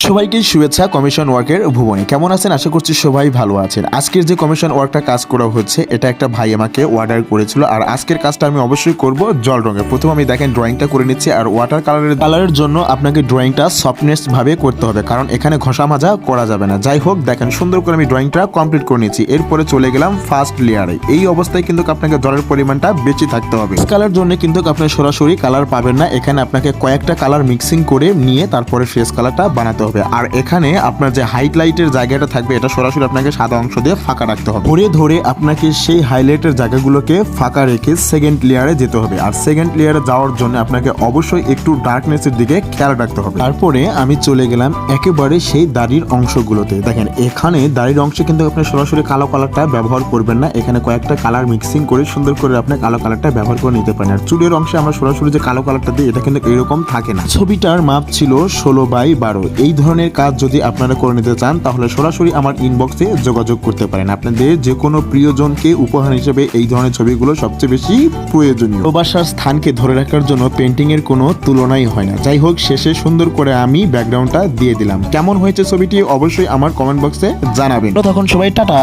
সবাইকে শুভেচ্ছা কমিশন ওয়ার্কের ভুবনে। কেমন আছেন? আশা করছি সবাই ভালো আছেন। আজকের যে কমিশন ওয়ার্কটা কাজ করা হচ্ছে, এটা একটা ভাই আমাকে অর্ডার করেছিল, আর আজকের কাজটা আমি অবশ্যই করব জল রঙে। প্রথম আমি দেখেন ড্রয়িংটা করে নিচ্ছি, আর ওয়াটার কালারের জন্য আপনাকে ড্রয়িংটা সফটনেস ভাবে করতে হবে, কারণ এখানে ঘষা মাজা করা যাবে না। যাই হোক, দেখেন সুন্দর করে আমি ড্রয়িংটা কমপ্লিট করে নিচ্ছি। এরপরে চলে গেলাম ফার্স্ট লেয়ারে। এই অবস্থায় কিন্তু আপনাকে জলের পরিমাণটা বেশি থাকতে হবে। কালার জন্য কিন্তু আপনি সরাসরি কালার পাবেন না, এখানে আপনাকে কয়েকটা কালার মিক্সিং করে নিয়ে তারপরে ফেস কালারটা বানাতে হবে। আর এখানে আপনার যে হাইলাইটের জায়গাটা থাকবে, এটা সরাসরি আপনাকে সাদা অংশ দিয়ে ফাঁকা রাখতে হবে। ধরে ধরে আপনাকে সেই হাইলাইটের জায়গাগুলোকে ফাঁকা রেখে সেকেন্ড লেয়ারে যেতে হবে। আর সেকেন্ড লেয়ারে যাওয়ার জন্য আপনাকে অবশ্যই একটু ডার্কনেসের দিকে খেয়াল রাখতে হবে। তারপরে আমি চলে গেলাম একেবারে সেই দাড়ির অংশগুলোতে। দেখেন এখানে দাড়ির অংশে কিন্তু আপনি সরাসরি কালো কালারটা ব্যবহার করবেন না, এখানে কয়েকটা কালার মিক্সিং করে সুন্দর করে আপনি কালো কালারটা ব্যবহার করে নিতে পারেন। আর চুলের অংশে আমরা সরাসরি যে কালো কালারটা দিই, এটা কিন্তু এরকম থাকে না। ছবিটার মাপ ছিল 16x12। এই ধরনের কাজ যদি আপনারা করে নিতে চান, তাহলে সরাসরি আমার ইনবক্সে যোগাযোগ করতে পারেন। আপনাদের যে কোনো প্রিয়জনকে উপহার হিসেবে এই ধরনের ছবিগুলো সবচেয়ে বেশি প্রয়োজনীয়। ভালোবাসার স্থানকে ধরে রাখার জন্য পেন্টিং এর কোনো তুলনাই হয় না। যাই হোক, শেষে সুন্দর করে আমি ব্যাকগ্রাউন্ডটা দিয়ে দিলাম। কেমন হয়েছে ছবিটি অবশ্যই আমার কমেন্ট বক্সে জানাবেন। তখন সবাই টাটা।